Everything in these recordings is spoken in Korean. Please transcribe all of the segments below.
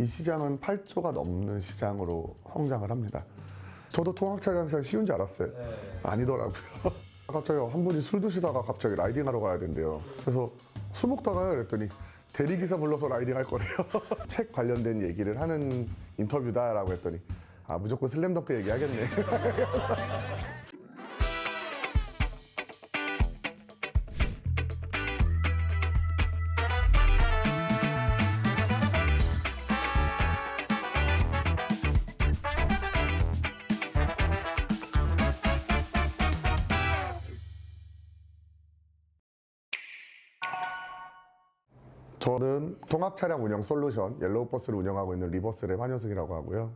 이 시장은 8조가 넘는 시장으로 성장을 합니다. 저도 통학차량 잘 쉬운 줄 알았어요. 아니더라고요. 갑자기 한 분이 술 드시다가 갑자기 라이딩하러 가야 된대요. 그래서 술 먹다가요 그랬더니 대리기사 불러서 라이딩 할 거래요. 책 관련된 얘기를 하는 인터뷰다라고 했더니 아 무조건 슬램덩크 얘기하겠네. 저는 통학차량 운영 솔루션 옐로우버스를 운영하고 있는 리버스랩 한효승이라고 하고요.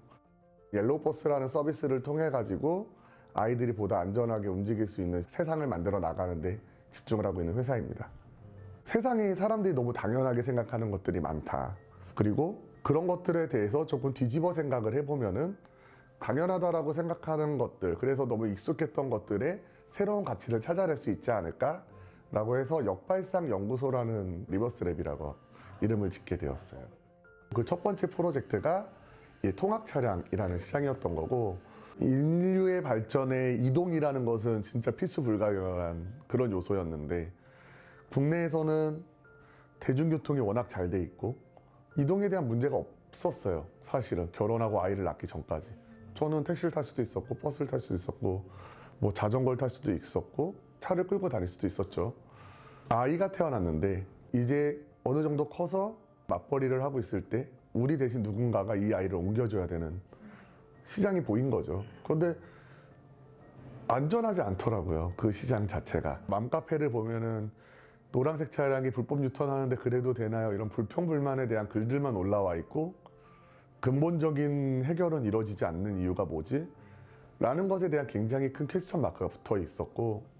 옐로우버스라는 서비스를 통해 가지고 아이들이 보다 안전하게 움직일 수 있는 세상을 만들어 나가는데 집중을 하고 있는 회사입니다. 세상에 사람들이 너무 당연하게 생각하는 것들이 많다. 그리고 그런 것들에 대해서 조금 뒤집어 생각을 해보면은 당연하다라고 생각하는 것들, 그래서 너무 익숙했던 것들에 새로운 가치를 찾아낼 수 있지 않을까? 라고 해서 역발상 연구소라는 리버스랩이라고 이름을 짓게 되었어요. 그 첫 번째 프로젝트가 이 통학차량이라는 시장이었던 거고, 인류의 발전에 이동이라는 것은 진짜 필수 불가결한 그런 요소였는데, 국내에서는 대중교통이 워낙 잘 돼 있고 이동에 대한 문제가 없었어요. 사실은 결혼하고 아이를 낳기 전까지. 저는 택시를 탈 수도 있었고 버스를 탈 수도 있었고 뭐 자전거를 탈 수도 있었고 차를 끌고 다닐 수도 있었죠. 아이가 태어났는데 이제 어느 정도 커서 맞벌이를 하고 있을 때 우리 대신 누군가가 이 아이를 옮겨줘야 되는 시장이 보인 거죠. 그런데 안전하지 않더라고요. 그 시장 자체가. 맘카페를 보면은 노란색 차량이 불법 유턴하는데 그래도 되나요? 이런 불평불만에 대한 글들만 올라와 있고, 근본적인 해결은 이루어지지 않는 이유가 뭐지? 라는 것에 대한 굉장히 큰 퀘스천 마크가 붙어 있었고,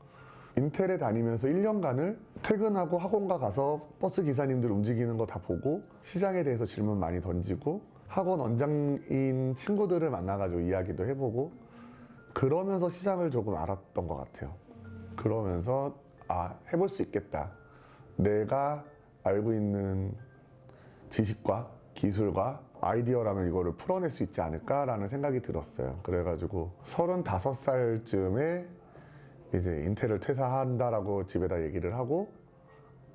인텔에 다니면서 1년간을 퇴근하고 학원가 가서 버스 기사님들 움직이는 거 다 보고 시장에 대해서 질문 많이 던지고 학원 원장인 친구들을 만나가지고 이야기도 해보고 그러면서 시장을 조금 알았던 것 같아요. 그러면서 아, 해볼 수 있겠다. 내가 알고 있는 지식과 기술과 아이디어라면 이거를 풀어낼 수 있지 않을까라는 생각이 들었어요. 그래가지고 35살쯤에 이제 인텔을 퇴사한다라고 집에다 얘기를 하고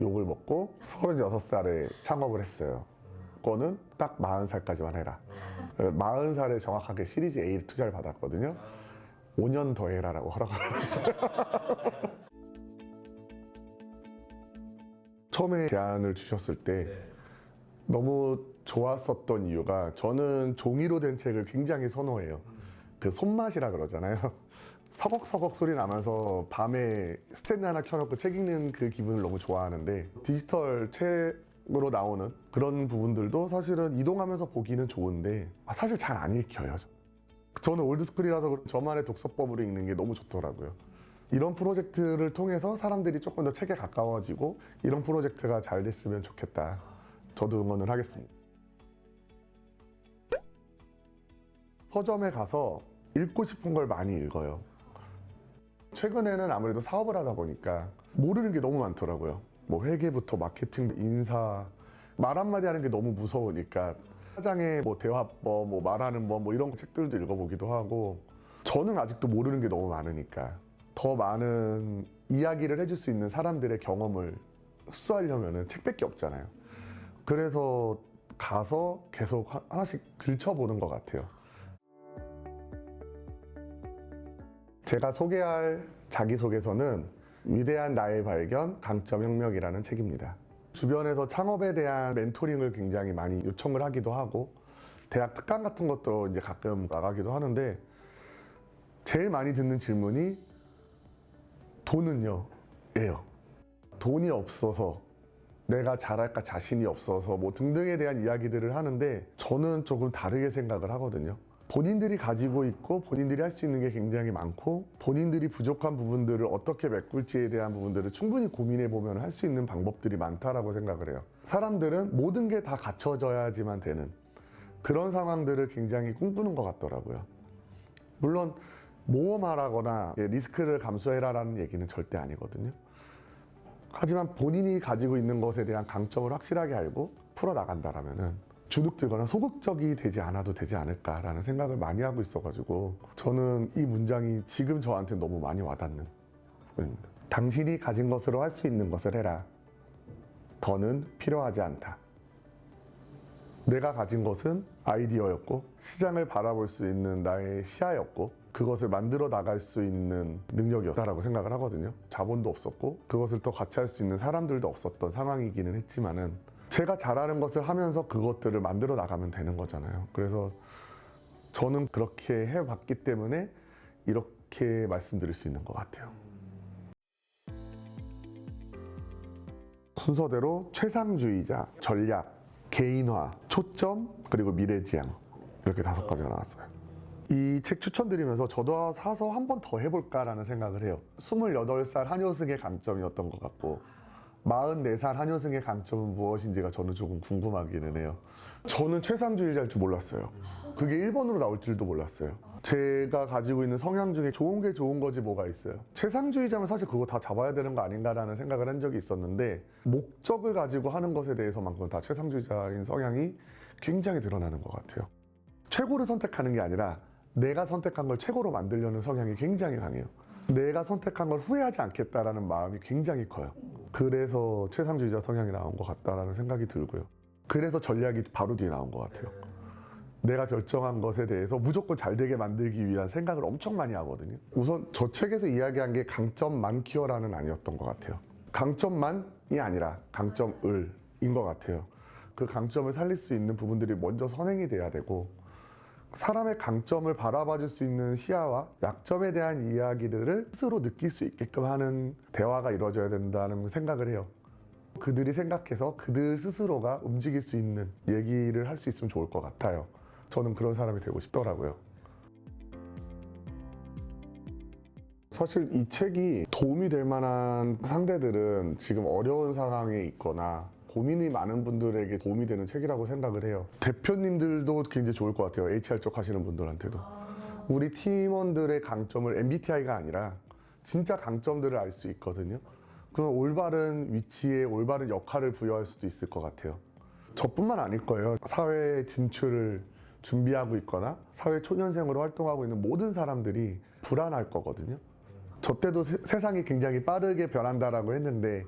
욕을 먹고 36살에 창업을 했어요. 그거는 딱 40살까지만 해라. 40살에 정확하게 시리즈 A 투자를 받았거든요. 5년 더 해라라고 허락을 했어요. 처음에 제안을 주셨을 때 너무 좋았었던 이유가, 저는 종이로 된 책을 굉장히 선호해요. 그 손맛이라 그러잖아요. 서걱서걱 소리 나면서 밤에 스탠드 하나 켜놓고 책 읽는 그 기분을 너무 좋아하는데, 디지털 책으로 나오는 그런 부분들도 사실은 이동하면서 보기는 좋은데 사실 잘 안 읽혀요. 저는 올드스쿨이라서 저만의 독서법으로 읽는 게 너무 좋더라고요. 이런 프로젝트를 통해서 사람들이 조금 더 책에 가까워지고 이런 프로젝트가 잘 됐으면 좋겠다. 저도 응원을 하겠습니다. 서점에 가서 읽고 싶은 걸 많이 읽어요. 최근에는 아무래도 사업을 하다 보니까 모르는 게 너무 많더라고요. 뭐 회계부터 마케팅, 인사, 말 한마디 하는 게 너무 무서우니까 사장의 뭐 대화법, 뭐 말하는 법, 뭐 이런 책들도 읽어보기도 하고, 저는 아직도 모르는 게 너무 많으니까 더 많은 이야기를 해줄 수 있는 사람들의 경험을 흡수하려면 책밖에 없잖아요. 그래서 가서 계속 하나씩 들춰보는 것 같아요. 제가 소개할 자기소개서는 위대한 나의 발견, 강점 혁명이라는 책입니다. 주변에서 창업에 대한 멘토링을 굉장히 많이 요청을 하기도 하고 대학 특강 같은 것도 이제 가끔 나가기도 하는데, 제일 많이 듣는 질문이 돈은요? 예요. 돈이 없어서, 내가 잘할까 자신이 없어서 뭐 등등에 대한 이야기들을 하는데, 저는 조금 다르게 생각을 하거든요. 본인들이 가지고 있고 본인들이 할 수 있는 게 굉장히 많고, 본인들이 부족한 부분들을 어떻게 메꿀지에 대한 부분들을 충분히 고민해 보면 할 수 있는 방법들이 많다라고 생각을 해요. 사람들은 모든 게 다 갖춰져야지만 되는 그런 상황들을 굉장히 꿈꾸는 것 같더라고요. 물론 모험하라거나 리스크를 감수해라라는 얘기는 절대 아니거든요. 하지만 본인이 가지고 있는 것에 대한 강점을 확실하게 알고 풀어나간다라면은 주눅들거나 소극적이 되지 않아도 되지 않을까라는 생각을 많이 하고 있어가지고 저는 이 문장이 지금 저한테 너무 많이 와닿는 부분입니다. 당신이 가진 것으로 할 수 있는 것을 해라. 더는 필요하지 않다. 내가 가진 것은 아이디어였고 시장을 바라볼 수 있는 나의 시야였고 그것을 만들어 나갈 수 있는 능력이었다라고 생각을 하거든요. 자본도 없었고 그것을 더 같이 할 수 있는 사람들도 없었던 상황이기는 했지만은 제가 잘하는 것을 하면서 그것들을 만들어 나가면 되는 거잖아요. 그래서 저는 그렇게 해봤기 때문에 이렇게 말씀드릴 수 있는 것 같아요. 순서대로 최상주의자, 전략, 개인화, 초점, 그리고 미래지향 이렇게 5가지가 나왔어요. 이 책 추천드리면서 저도 사서 한 번 더 해볼까라는 생각을 해요. 28살 한효승의 강점이었던 것 같고 44살 한효승의 강점은 무엇인지가 저는 조금 궁금하기는 해요. 저는 최상주의자일 줄 몰랐어요. 그게 1번으로 나올 줄도 몰랐어요. 제가 가지고 있는 성향 중에 좋은 게 좋은 거지 뭐가 있어요. 최상주의자면 사실 그거 다 잡아야 되는 거 아닌가라는 생각을 한 적이 있었는데 목적을 가지고 하는 것에 대해서만큼은 다 최상주의자인 성향이 굉장히 드러나는 것 같아요. 최고를 선택하는 게 아니라 내가 선택한 걸 최고로 만들려는 성향이 굉장히 강해요. 내가 선택한 걸 후회하지 않겠다라는 마음이 굉장히 커요. 그래서 최상주의자 성향이 나온 것 같다라는 생각이 들고요. 그래서 전략이 바로 뒤에 나온 것 같아요. 내가 결정한 것에 대해서 무조건 잘 되게 만들기 위한 생각을 엄청 많이 하거든요. 우선 저 책에서 이야기한 게 강점만 키워라는 아니었던 것 같아요. 강점만이 아니라 강점을인 것 같아요. 그 강점을 살릴 수 있는 부분들이 먼저 선행이 돼야 되고 사람의 강점을 바라봐 줄 수 있는 시야와 약점에 대한 이야기들을 스스로 느낄 수 있게끔 하는 대화가 이루어져야 된다는 생각을 해요. 그들이 생각해서 그들 스스로가 움직일 수 있는 얘기를 할 수 있으면 좋을 것 같아요. 저는 그런 사람이 되고 싶더라고요. 사실 이 책이 도움이 될 만한 상대들은 지금 어려운 상황에 있거나 고민이 많은 분들에게 도움이 되는 책이라고 생각을 해요. 대표님들도 굉장히 좋을 것 같아요. HR 쪽 하시는 분들한테도. 우리 팀원들의 강점을 MBTI가 아니라 진짜 강점들을 알 수 있거든요. 그럼 올바른 위치에 올바른 역할을 부여할 수도 있을 것 같아요. 저뿐만 아닐 거예요. 사회 진출을 준비하고 있거나 사회 초년생으로 활동하고 있는 모든 사람들이 불안할 거거든요. 저 때도 세상이 굉장히 빠르게 변한다라고 했는데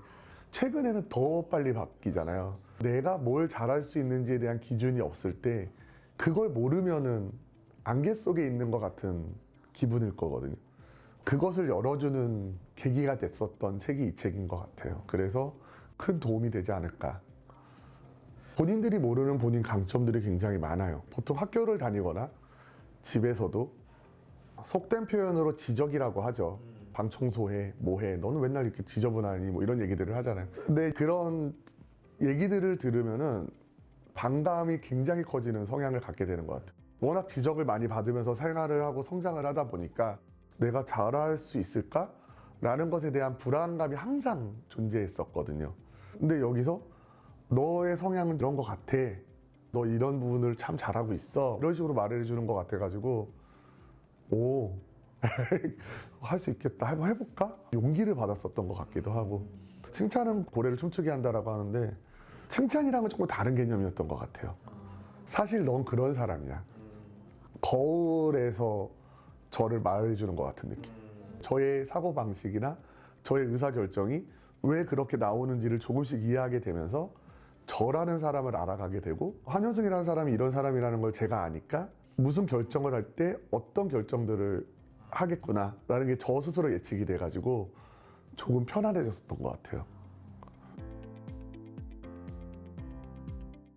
최근에는 더 빨리 바뀌잖아요. 내가 뭘 잘할 수 있는지에 대한 기준이 없을 때 그걸 모르면은 안개 속에 있는 것 같은 기분일 거거든요. 그것을 열어주는 계기가 됐었던 책이 이 책인 것 같아요. 그래서 큰 도움이 되지 않을까. 본인들이 모르는 본인 강점들이 굉장히 많아요. 보통 학교를 다니거나 집에서도 속된 표현으로 지적이라고 하죠. 방 청소해, 뭐해, 너는 맨날 이렇게 지저분하니 뭐 이런 얘기들을 하잖아요. 근데 그런 얘기들을 들으면은 반감이 굉장히 커지는 성향을 갖게 되는 것 같아요. 워낙 지적을 많이 받으면서 생활을 하고 성장을 하다 보니까 내가 잘할 수 있을까? 라는 것에 대한 불안감이 항상 존재했었거든요. 근데 여기서 너의 성향은 이런 것 같아. 너 이런 부분을 참 잘하고 있어. 이런 식으로 말을 해주는 것 같아가지고 오, 할 수 있겠다. 한번 해볼까? 용기를 받았었던 것 같기도 하고 칭찬은 고래를 춤추게 한다라고 하는데 칭찬이랑은 조금 다른 개념이었던 것 같아요. 사실 넌 그런 사람이야. 거울에서 저를 말해주는 것 같은 느낌. 저의 사고방식이나 저의 의사결정이 왜 그렇게 나오는지를 조금씩 이해하게 되면서 저라는 사람을 알아가게 되고 한효승이라는 사람이 이런 사람이라는 걸 제가 아니까 무슨 결정을 할 때 어떤 결정들을 하겠구나 라는 게 저 스스로 예측이 돼가지고 조금 편안해졌었던 것 같아요.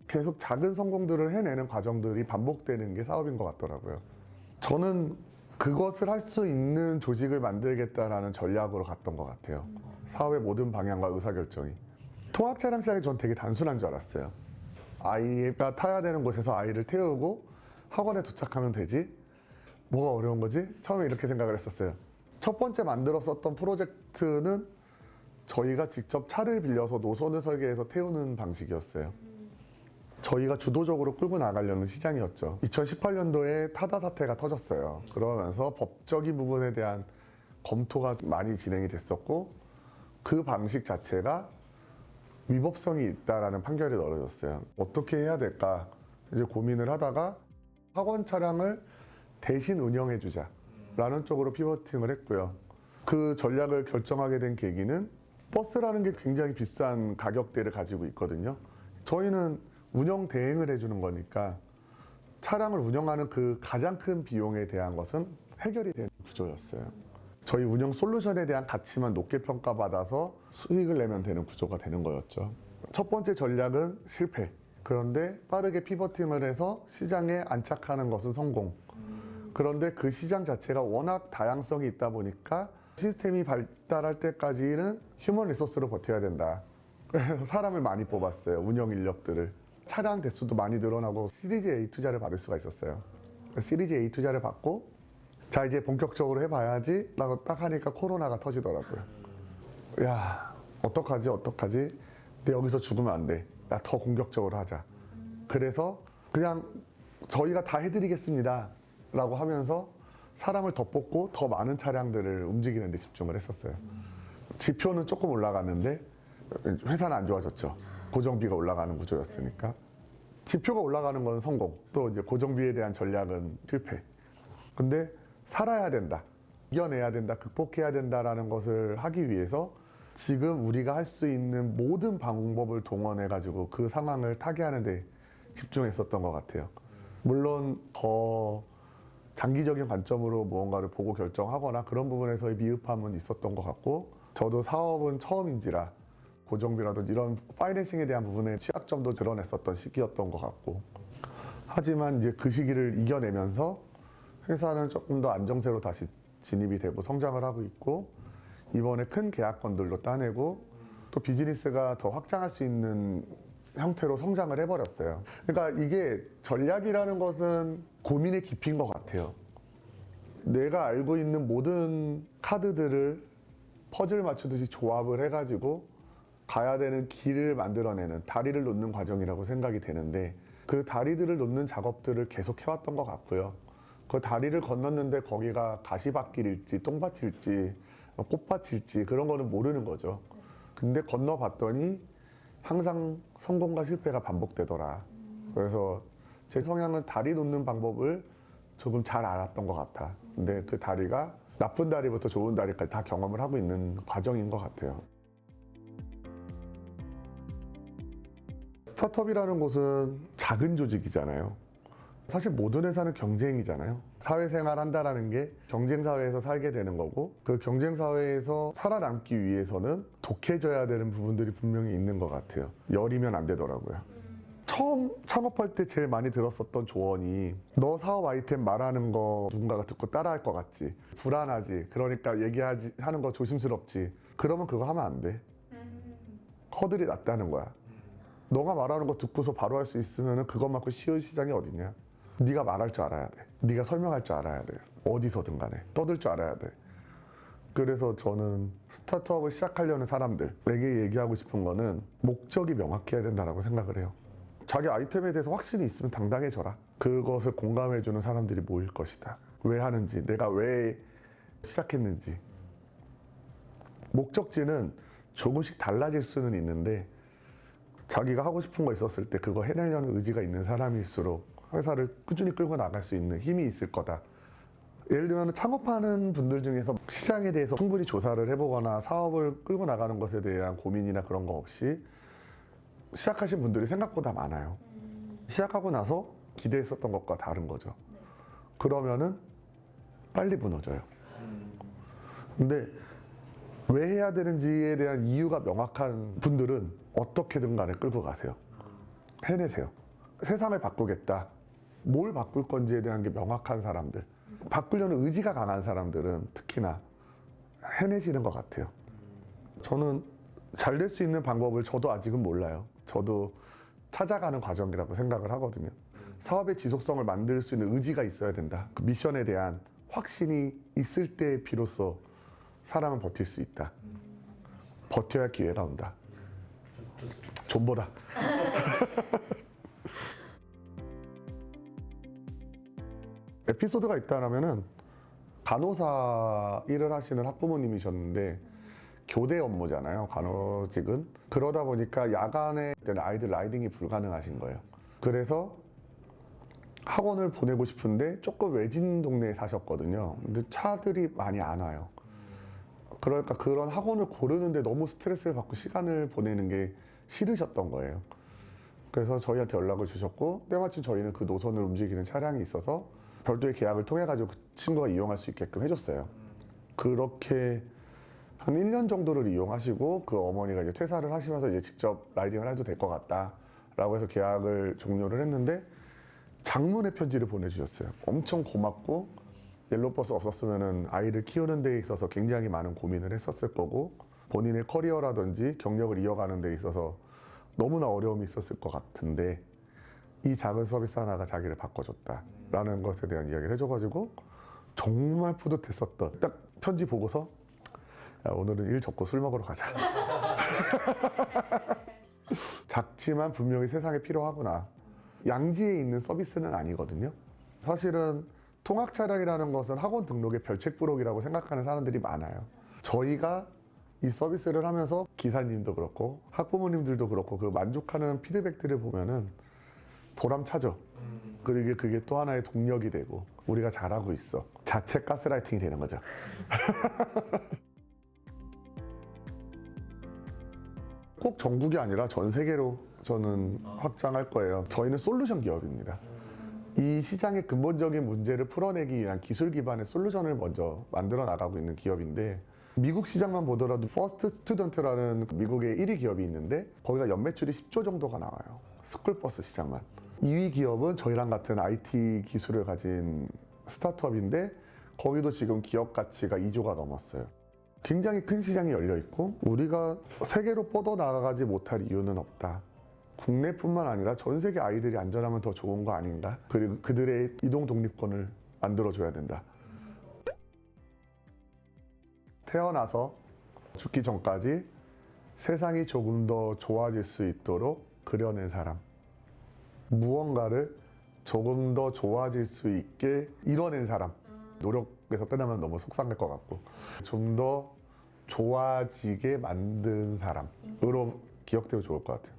계속 작은 성공들을 해내는 과정들이 반복되는 게 사업인 것 같더라고요. 저는 그것을 할 수 있는 조직을 만들겠다라는 전략으로 갔던 것 같아요. 사업의 모든 방향과 의사결정이. 통학차량 시장이 전 되게 단순한 줄 알았어요. 아이가 타야 되는 곳에서 아이를 태우고 학원에 도착하면 되지? 뭐가 어려운 거지? 처음에 이렇게 생각을 했었어요. 첫 번째 만들었었던 프로젝트는 저희가 직접 차를 빌려서 노선을 설계해서 태우는 방식이었어요. 저희가 주도적으로 끌고 나가려는 시장이었죠. 2018년도에 타다 사태가 터졌어요. 그러면서 법적인 부분에 대한 검토가 많이 진행이 됐었고 그 방식 자체가 위법성이 있다라는 판결이 내려졌어요. 어떻게 해야 될까? 이제 고민을 하다가 학원 차량을 대신 운영해 주자라는 쪽으로 피버팅을 했고요. 그 전략을 결정하게 된 계기는 버스라는 게 굉장히 비싼 가격대를 가지고 있거든요. 저희는 운영 대행을 해주는 거니까 차량을 운영하는 그 가장 큰 비용에 대한 것은 해결이 되는 구조였어요. 저희 운영 솔루션에 대한 가치만 높게 평가받아서 수익을 내면 되는 구조가 되는 거였죠. 첫 번째 전략은 실패. 그런데 빠르게 피버팅을 해서 시장에 안착하는 것은 성공. 그런데 그 시장 자체가 워낙 다양성이 있다 보니까 시스템이 발달할 때까지는 휴먼 리소스로 버텨야 된다. 그래서 사람을 많이 뽑았어요. 운영 인력들을. 차량 대수도 많이 늘어나고 시리즈 A 투자를 받을 수가 있었어요. 시리즈 A 투자를 받고 자 이제 본격적으로 해봐야지 라고 딱 하니까 코로나가 터지더라고요. 야 어떡하지 근데 여기서 죽으면 안 돼. 나 더 공격적으로 하자. 그래서 그냥 저희가 다 해드리겠습니다 라고 하면서 사람을 더 뽑고 더 많은 차량들을 움직이는 데 집중을 했었어요. 지표는 조금 올라갔는데 회사는 안 좋아졌죠. 고정비가 올라가는 구조였으니까. 지표가 올라가는 건 성공, 또 이제 고정비에 대한 전략은 실패. 근데 살아야 된다, 이겨내야 된다, 극복해야 된다라는 것을 하기 위해서 지금 우리가 할 수 있는 모든 방법을 동원해가지고 그 상황을 타개하는 데 집중했었던 것 같아요. 물론 더 장기적인 관점으로 무언가를 보고 결정하거나 그런 부분에서의 미흡함은 있었던 것 같고, 저도 사업은 처음인지라 고정비라든지 이런 파이낸싱에 대한 부분에 취약점도 드러냈었던 시기였던 것 같고, 하지만 이제 그 시기를 이겨내면서 회사는 조금 더 안정세로 다시 진입이 되고 성장을 하고 있고, 이번에 큰 계약건들도 따내고 또 비즈니스가 더 확장할 수 있는 형태로 성장을 해버렸어요. 그러니까 이게 전략이라는 것은 고민의 깊이인 것 같아요. 내가 알고 있는 모든 카드들을 퍼즐 맞추듯이 조합을 해가지고 가야 되는 길을 만들어내는, 다리를 놓는 과정이라고 생각이 되는데, 그 다리들을 놓는 작업들을 계속 해왔던 것 같고요. 그 다리를 건넜는데 거기가 가시밭길일지 똥밭일지 꽃밭일지 그런 거는 모르는 거죠. 근데 건너봤더니 항상 성공과 실패가 반복되더라. 그래서 제 성향은 다리 놓는 방법을 조금 잘 알았던 것 같아. 근데 그 다리가 나쁜 다리부터 좋은 다리까지 다 경험을 하고 있는 과정인 것 같아요. 스타트업이라는 곳은 작은 조직이잖아요. 사실 모든 회사는 경쟁이잖아요. 사회생활 한다라는 게 경쟁사회에서 살게 되는 거고, 그 경쟁사회에서 살아남기 위해서는 독해져야 되는 부분들이 분명히 있는 것 같아요. 열이면 안 되더라고요. 처음 창업할 때 제일 많이 들었었던 조언이, 너 사업 아이템 말하는 거 누군가가 듣고 따라할 것 같지, 불안하지, 그러니까 하는 거 조심스럽지, 그러면 그거 하면 안 돼. 허들이 낮다는 거야. 너가 말하는 거 듣고서 바로 할 수 있으면 그것만큼 쉬운 시장이 어딨냐. 네가 말할 줄 알아야 돼. 네가 설명할 줄 알아야 돼. 어디서든 간에 떠들 줄 알아야 돼. 그래서 저는 스타트업을 시작하려는 사람들에게 얘기하고 싶은 거는 목적이 명확해야 된다고 생각을 해요. 자기 아이템에 대해서 확신이 있으면 당당해져라. 그것을 공감해주는 사람들이 모일 것이다. 왜 하는지, 내가 왜 시작했는지. 목적지는 조금씩 달라질 수는 있는데, 자기가 하고 싶은 거 있었을 때 그거 해내려는 의지가 있는 사람일수록 회사를 꾸준히 끌고 나갈 수 있는 힘이 있을 거다. 예를 들면 창업하는 분들 중에서 시장에 대해서 충분히 조사를 해보거나 사업을 끌고 나가는 것에 대한 고민이나 그런 거 없이 시작하신 분들이 생각보다 많아요. 시작하고 나서 기대했었던 것과 다른 거죠. 그러면은 빨리 무너져요. 근데 왜 해야 되는지에 대한 이유가 명확한 분들은 어떻게든 간에 끌고 가세요. 해내세요. 세상을 바꾸겠다. 뭘 바꿀 건지에 대한 게 명확한 사람들, 바꾸려는 의지가 강한 사람들은 특히나 해내시는 것 같아요. 저는 잘 될 수 있는 방법을 저도 아직은 몰라요. 저도 찾아가는 과정이라고 생각을 하거든요. 사업의 지속성을 만들 수 있는 의지가 있어야 된다. 그 미션에 대한 확신이 있을 때 비로소 사람은 버틸 수 있다. 버텨야 기회가 온다. 존보다. 에피소드가 있다라면은, 간호사 일을 하시는 학부모님이셨는데 교대 업무잖아요, 간호직은. 그러다 보니까 야간에 아이들 라이딩이 불가능하신 거예요. 그래서 학원을 보내고 싶은데 조금 외진 동네에 사셨거든요. 근데 차들이 많이 안 와요. 그러니까 그런 학원을 고르는데 너무 스트레스를 받고 시간을 보내는 게 싫으셨던 거예요. 그래서 저희한테 연락을 주셨고 때마침 저희는 그 노선을 움직이는 차량이 있어서 별도의 계약을 통해 가지고 그 친구가 이용할 수 있게끔 해줬어요. 그렇게 한 1년 정도를 이용하시고 그 어머니가 이제 퇴사를 하시면서 이제 직접 라이딩을 해도 될 것 같다라고 해서 계약을 종료를 했는데 장문의 편지를 보내주셨어요. 엄청 고맙고 옐로우버스 없었으면은 아이를 키우는 데 있어서 굉장히 많은 고민을 했었을 거고 본인의 커리어라든지 경력을 이어가는 데 있어서 너무나 어려움이 있었을 것 같은데 이 작은 서비스 하나가 자기를 바꿔줬다라는 것에 대한 이야기를 해줘가지고 정말 뿌듯했었던 딱 편지 보고서 야, 오늘은 일 접고 술 먹으러 가자. 작지만 분명히 세상에 필요하구나. 양지에 있는 서비스는 아니거든요. 사실은 통학 차량이라는 것은 학원 등록의 별책부록이라고 생각하는 사람들이 많아요. 저희가 이 서비스를 하면서 기사님도 그렇고 학부모님들도 그렇고 그 만족하는 피드백들을 보면은 보람차죠. 그리고 그게 또 하나의 동력이 되고 우리가 잘하고 있어. 자체 가스라이팅이 되는 거죠. 꼭 전국이 아니라 전 세계로 저는 확장할 거예요. 저희는 솔루션 기업입니다. 이 시장의 근본적인 문제를 풀어내기 위한 기술 기반의 솔루션을 먼저 만들어 나가고 있는 기업인데 미국 시장만 보더라도 퍼스트 스튜던트라는 미국의 1위 기업이 있는데 거기가 연매출이 10조 정도가 나와요. 스쿨버스 시장만. 2위 기업은 저희랑 같은 IT 기술을 가진 스타트업인데 거기도 지금 기업 가치가 2조가 넘었어요. 굉장히 큰 시장이 열려 있고 우리가 세계로 뻗어나가지 못할 이유는 없다. 국내뿐만 아니라 전 세계 아이들이 안전하면 더 좋은 거 아닌가? 그리고 그들의 이동 독립권을 만들어줘야 된다. 태어나서 죽기 전까지 세상이 조금 더 좋아질 수 있도록 그려낸 사람. 무언가를 조금 더 좋아질 수 있게 이뤄낸 사람. 노력에서 끝나면 너무 속상할 것 같고 좀 더 좋아지게 만든 사람으로 기억되면 좋을 것 같아요.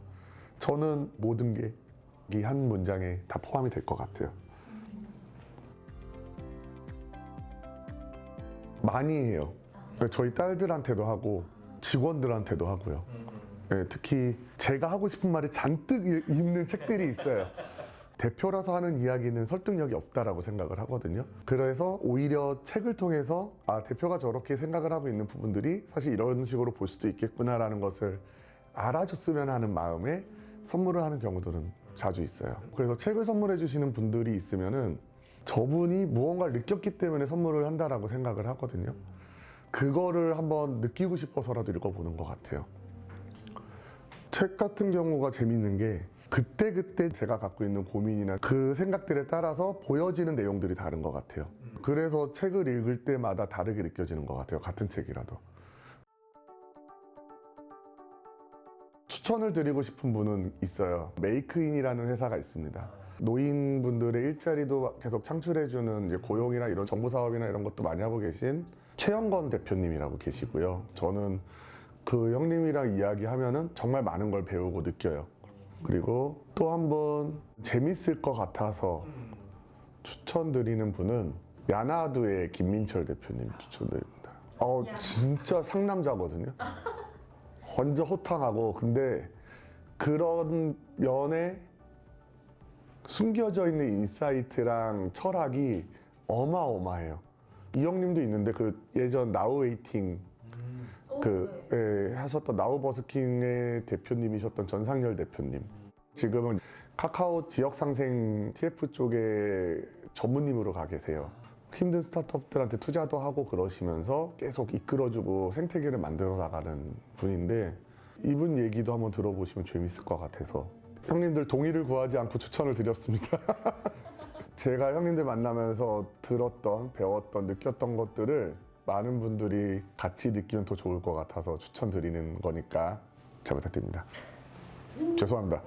저는 모든 게 이 한 문장에 다 포함이 될 것 같아요. 많이 해요. 저희 딸들한테도 하고 직원들한테도 하고요. 네, 특히 제가 하고 싶은 말이 잔뜩 있는 책들이 있어요. 대표라서 하는 이야기는 설득력이 없다라고 생각을 하거든요. 그래서 오히려 책을 통해서 아, 대표가 저렇게 생각을 하고 있는 부분들이 사실 이런 식으로 볼 수도 있겠구나라는 것을 알아줬으면 하는 마음에 선물을 하는 경우들은 자주 있어요. 그래서 책을 선물해 주시는 분들이 있으면은 저분이 무언가를 느꼈기 때문에 선물을 한다라고 생각을 하거든요. 그거를 한번 느끼고 싶어서라도 읽어보는 것 같아요. 책 같은 경우가 재밌는 게 그때그때 제가 갖고 있는 고민이나 그 생각들에 따라서 보여지는 내용들이 다른 것 같아요. 그래서 책을 읽을 때마다 다르게 느껴지는 것 같아요. 같은 책이라도. 추천을 드리고 싶은 분은 있어요. 메이크인이라는 회사가 있습니다. 노인분들의 일자리도 계속 창출해주는 이제 고용이나 이런 정부 사업이나 이런 것도 많이 하고 계신 최영건 대표님이라고 계시고요. 저는 그 형님이랑 이야기하면은 정말 많은 걸 배우고 느껴요. 그리고 또 한 번 재밌을 것 같아서 추천드리는 분은 야나두의 김민철 대표님 추천드립니다. 진짜 상남자거든요. 완전 호탕하고 근데 그런 면에 숨겨져 있는 인사이트랑 철학이 어마어마해요. 이 형님도 있는데 그 예전 나우 웨이팅 하셨던 나우버스킹의 대표님이셨던 전상열 대표님. 지금은 카카오 지역상생 TF 쪽에 전무님으로 가 계세요. 힘든 스타트업들한테 투자도 하고 그러시면서 계속 이끌어주고 생태계를 만들어 나가는 분인데 이분 얘기도 한번 들어보시면 재밌을 것 같아서 형님들 동의를 구하지 않고 추천을 드렸습니다. 제가 형님들 만나면서 들었던, 배웠던, 느꼈던 것들을 많은 분들이 같이 느끼면 더 좋을 것 같아서 추천드리는 거니까 잘 부탁드립니다. 죄송합니다.